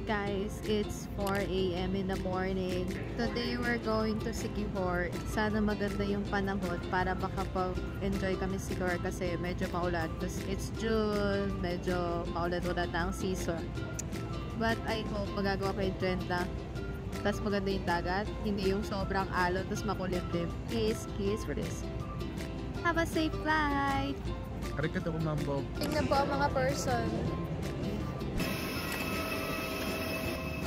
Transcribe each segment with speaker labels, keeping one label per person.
Speaker 1: Guys, it's 4 a.m. in the morning. Today we're going to Siquijor. Sana maganda yung panahon para makapag-enjoy kami sa Siquijor kasi medyo maulan. Tapos it's June, medyo maulan-ulan na ang season. But I hope magagawa ko yung trend na tapos maganda yung dagat, hindi yung sobrang alon tapos makulimlim. Kiss for this. Have a safe flight!
Speaker 2: Arigato ko, Mambo.
Speaker 1: Tingnan po ang mga person.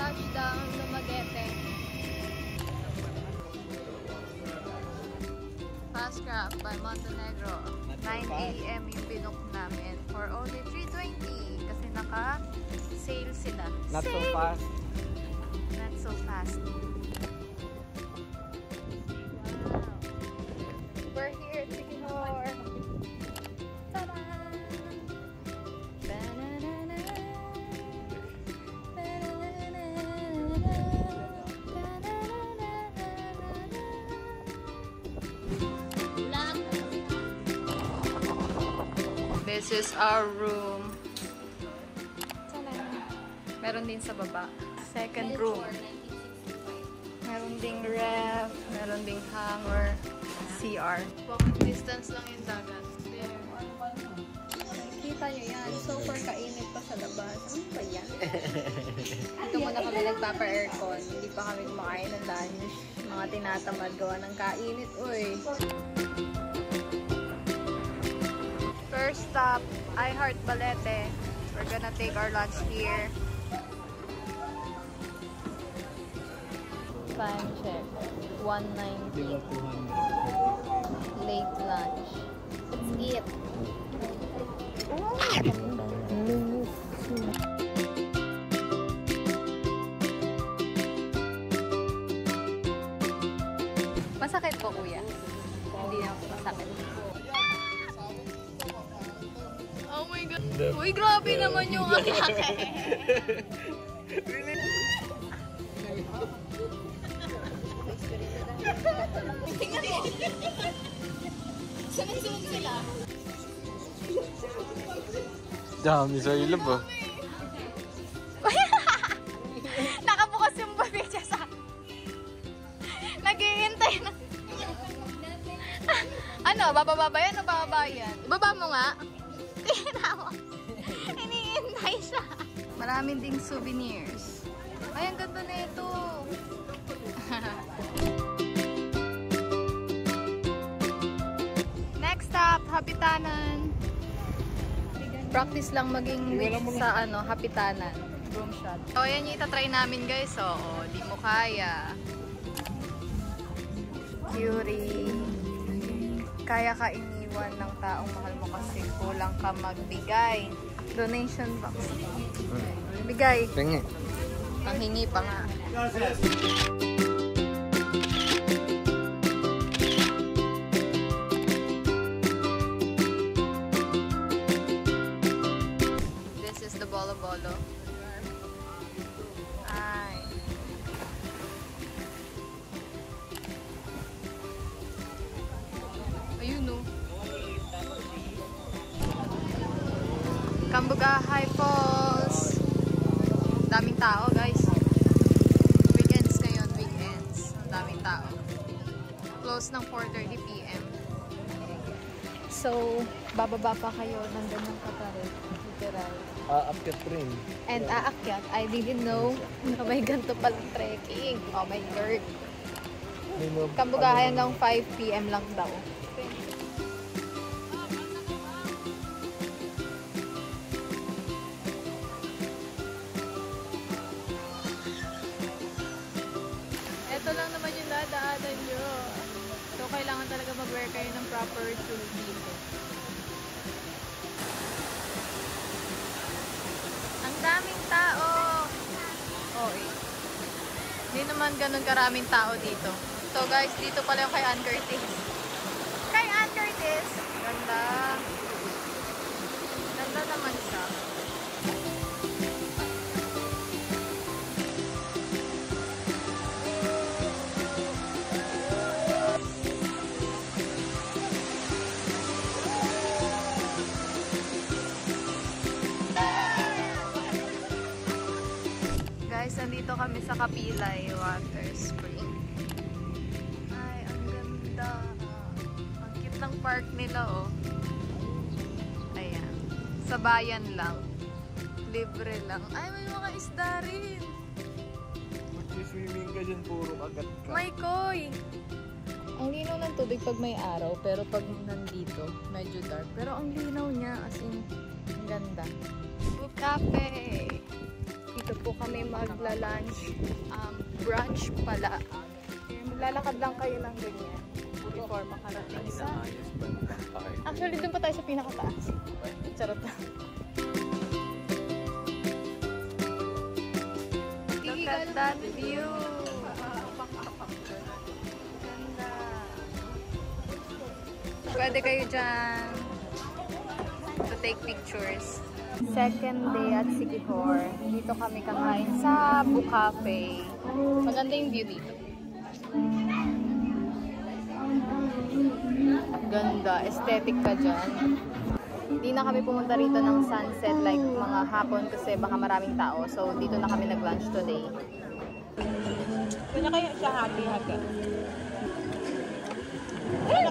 Speaker 1: Touchdown, Dumaguete. Fast Craft by Montenegro. 9 a.m. yung pinook namin for only 320 kasi naka-sale sila.
Speaker 2: Not so fast.
Speaker 1: Not so fast. Wow. We're here at Siquijor. Ta-da! This is our room. Meron din sa baba. Second room. Meron ding ref, meron ding hanger, CR. Walking distance lang yung dagat. Kita nyo yan. Super kainit pa sa labas. Ano ba yan? Dito muna kami nagpapa-aircon. Hindi pa kami kumakain ng lunch. Mga tinatamad gawa ng kainit. Uy! First stop, I Heart Balete. We're gonna take our lunch here. Time check. 190. Late lunch. Let's eat. Masakit po, kuya? Hindi na po masakit. Oh my God! Uy, grabe naman yung atake! Tingnan mo! Sunod-sunod sila.
Speaker 2: Dami sa ilab ah.
Speaker 1: Nakabukas yung bibig siya sa... Naghihintay na. Ano? Bababa ba yan o bababa yan? Ibaba mo nga. Tingnan mo. Hinihintay siya. Maraming ding souvenirs. Ay, ang ganda na ito. Next stop, Hapitanan. Practice lang maging weak sa ano, Hapitanan. Room shot. So, ayan yung itatry namin guys. So, di mo kaya. Curie. Kaya ka iniwan ng taong mahal mo kasi kulang ka magbigay. Donation box. Bigay.
Speaker 2: Tingi.
Speaker 1: Ang hingi pa nga. This is the Bolo Bolo. Ay. Ayun no. Cambuga High Falls. Daming tao guys. Weekends ngayon, weekends. Daming tao. Close ng 4:30 p.m. So, bababa pa kayo ng ganyan katarin. Literal.
Speaker 2: Aakyat rin.
Speaker 1: And aakyat, I didn't know na may ganito palang trekking. Oh my God. Cambuga hanggang 5 p.m. lang daw. Ito lang naman yung dadaanan nyo. So, kailangan talaga mag-wear kayo ng proper shoes dito. Ang daming tao! Okay. Hindi naman ganun karaming tao dito. So, guys, dito pala yung kay Ann Curtis. Kay Ann Curtis! Ganda. Ganda naman siya. nandito kami sa Kapilay Water Spring. Ay, ang ganda. Ang cute ng park nila, oh. Ayan. Sa bayan lang. Libre lang. Ay, may mga isda rin.
Speaker 2: Mag-swimming ka dyan, puro kagat ka.
Speaker 1: May koi! Ang linaw ng tubig pag may araw, pero pag nandito, medyo dark. Pero ang linaw niya, as in, ang ganda. Cafe! Dito po kami magla-lunch. Brunch pala. Maglalakad lang kayo ng ganyan before makarating sa... Actually, doon pa tayo sa pinakataas. Charot lang. Look at that view! Ganda! Pwede kayo dyan to take pictures. Second day at Siquijor. Dito kami kakain sa Bucafe. Maganda yung view dito. Ganda. Aesthetic ka dyan. Hindi na kami pumunta rito ng sunset like mga hapon kasi baka maraming tao. So, dito na kami nag-lunch today.
Speaker 3: Kanya kayo siya hati-hati.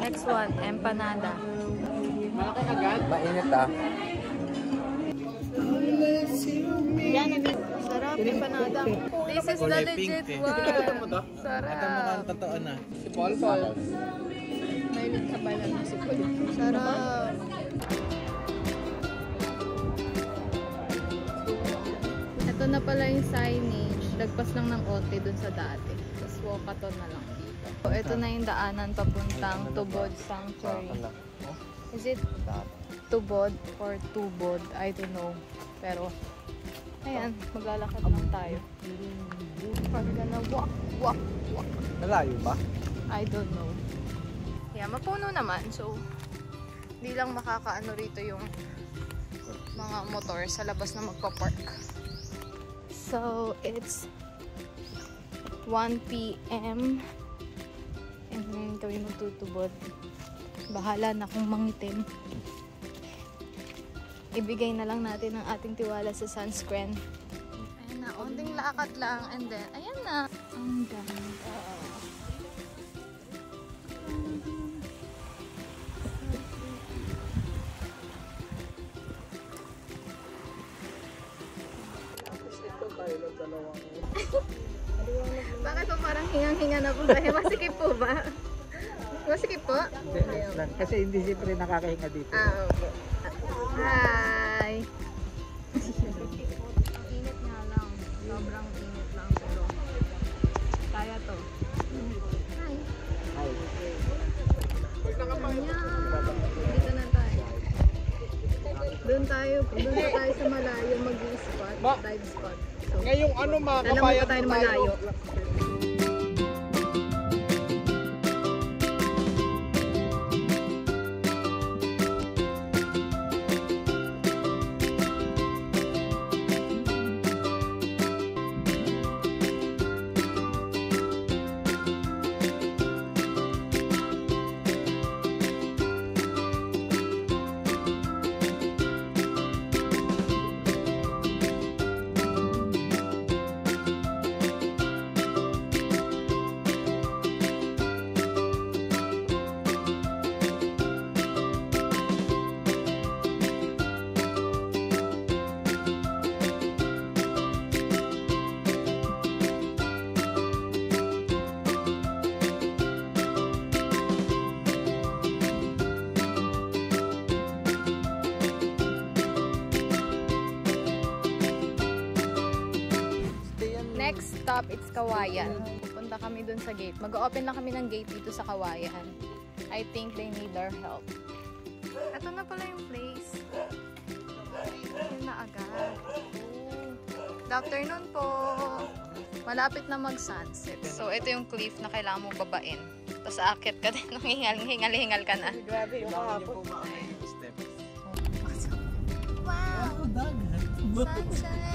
Speaker 1: Next one, empanada.
Speaker 2: Malaki agad? Mainit ah.
Speaker 3: Yan,
Speaker 1: Sarap, empanada. This is the legit one. Sarap.
Speaker 2: Ito mukhang totoo na. Si Paul.
Speaker 3: may nagkabalan na si Paul.
Speaker 1: Sarap. Ito na pala yung signage. Lagpas lang ng konti dun sa dati. Tapos walkathon na lang dito. So, ito na yung daanan papuntang Tubod Sanctuary. Is it Tubod or Tubod? I don't know. Pero, ayan, maglalakad lang tayo. We're gonna walk.
Speaker 2: Nalayo ba?
Speaker 1: I don't know. Yeah, mapuno naman. So, hindi lang makakaano rito yung mga motor sa labas na magpa-park. So, it's 1 p.m. and ngayon kami magtutubod. Bahala na kung mangitim. Ibigay na lang natin ang ating tiwala sa sunscreen. Ayan na, onting lakad lang and then, ayan na. Ang ganda. Bakit po parang hingang-hinga na po ba? Masikip po ba? Masikip po?
Speaker 2: Kasi hindi siyempre nakakahinga dito.
Speaker 1: Opo. Hi! Ang init nga lang. Sobrang init lang pero kaya to. Hi! Dito na tayo. Doon pa tayo sa malayo mag-i-spot, dive spot. So,
Speaker 2: Ngayong ano mga
Speaker 1: alam mo pa tayo na malayo. Next stop, it's Kawayan. Pupunta kami dun sa gate. Mag-open lang kami ng gate dito sa Kawayan. I think they need our help. Ito na pala yung place. Yun na agad. Good afternoon po. Malapit na mag-sunset. So, ito yung cliff na kailangan mo babain. Tapos aakyat ka din. Hingal-hingal ka na.
Speaker 3: Grabe, yung kahapon.
Speaker 1: Wow! Sunset!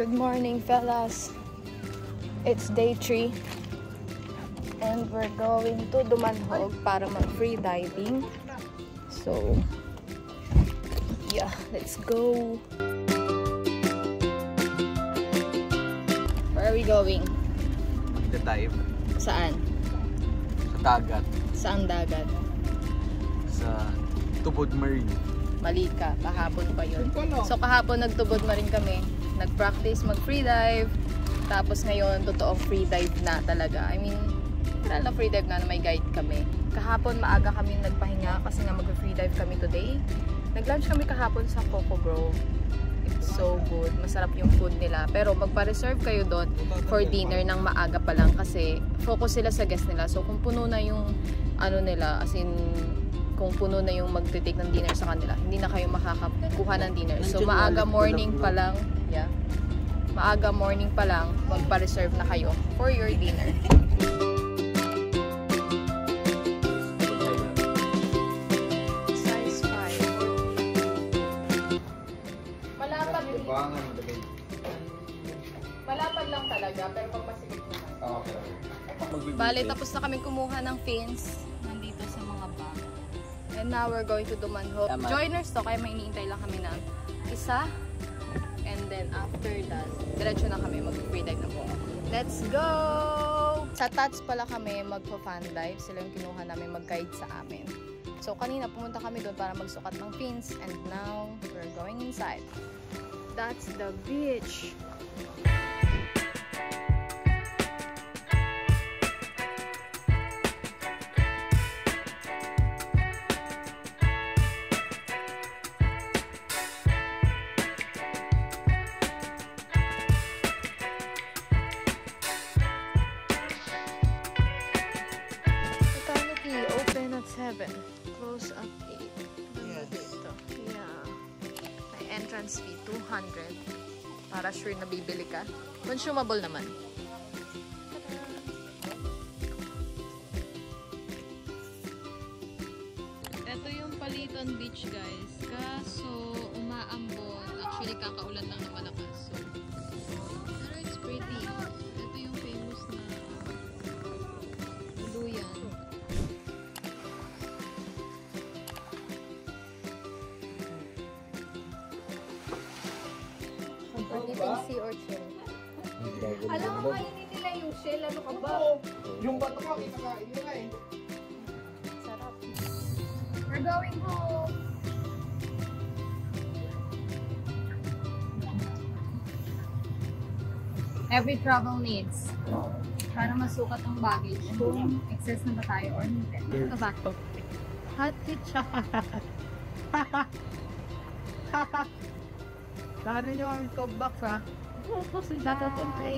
Speaker 1: Good morning, fellas.
Speaker 3: It's day 3. And we're going to Dumanhog para mag-free diving. So, yeah, let's go. Where are we going?
Speaker 2: Magda-dive.
Speaker 3: Saan?
Speaker 2: Sa dagat.
Speaker 3: Saan dagat?
Speaker 2: Sa Tubod Marine.
Speaker 3: Mali ka, kahapon pa yun. So kahapon nagtubod na rin kami. Nag-practice mag-free dive. Tapos ngayon, totoong free dive na talaga. I mean, literal na free dive na may guide kami. Kahapon maaga kami nagpahinga kasi nga mag-free dive kami today. Nag-lunch kami kahapon sa Coco Grove. It's so good. Masarap yung food nila. Pero magpa-reserve kayo doon for dinner ng maaga pa lang kasi focus sila sa guest nila. So kung puno na yung ano nila, as in kung puno na yung magte-take ng dinner sa kanila, hindi na kayo makakakuha ng dinner. So maaga morning pa lang, yeah. Maaga morning pa lang, magpa-reserve na kayo for your dinner. Size 5. Malapad din. Malapad lang talaga, pero papasigit na. Bale, tapos na kami kumuha ng fins. Nandito sa mga bag. And now we're going to Dumanhog. Joiners to, kaya may iniintay lang kami ng isa. And then after that, diretso na kami mag-free dive na po. Let's go! Sa Tats pala kami magpo-fan dive. Sila yung kinuha namin mag-guide sa amin. So kanina pumunta kami doon para magsukat ng fins. And now, we're going inside. That's the beach. Open at 7, close at 8. Dito. Yeah. May entrance fee, 200. Para sure na bibili ka. Consumable naman. Ito yung Paliton Beach, guys. Kaso, umaambon. Actually, kakaulan lang na malakas. So, pero it's pretty. Ito yung famous na duyan. Pagdating sea urchin. Alam mo, kainin nila yung shell. Ano ka ba?
Speaker 2: Yung bato ko, kinakain nila eh.
Speaker 3: Sarap. We're going home. Every travel needs. Para masukat ang baggage. Kung excess na ba tayo or hindi. Ito ba?
Speaker 1: Hot chocolate.
Speaker 2: Dahil nyo kami cold box ha.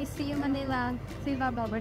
Speaker 1: See you Manila. See you Baba. Bye.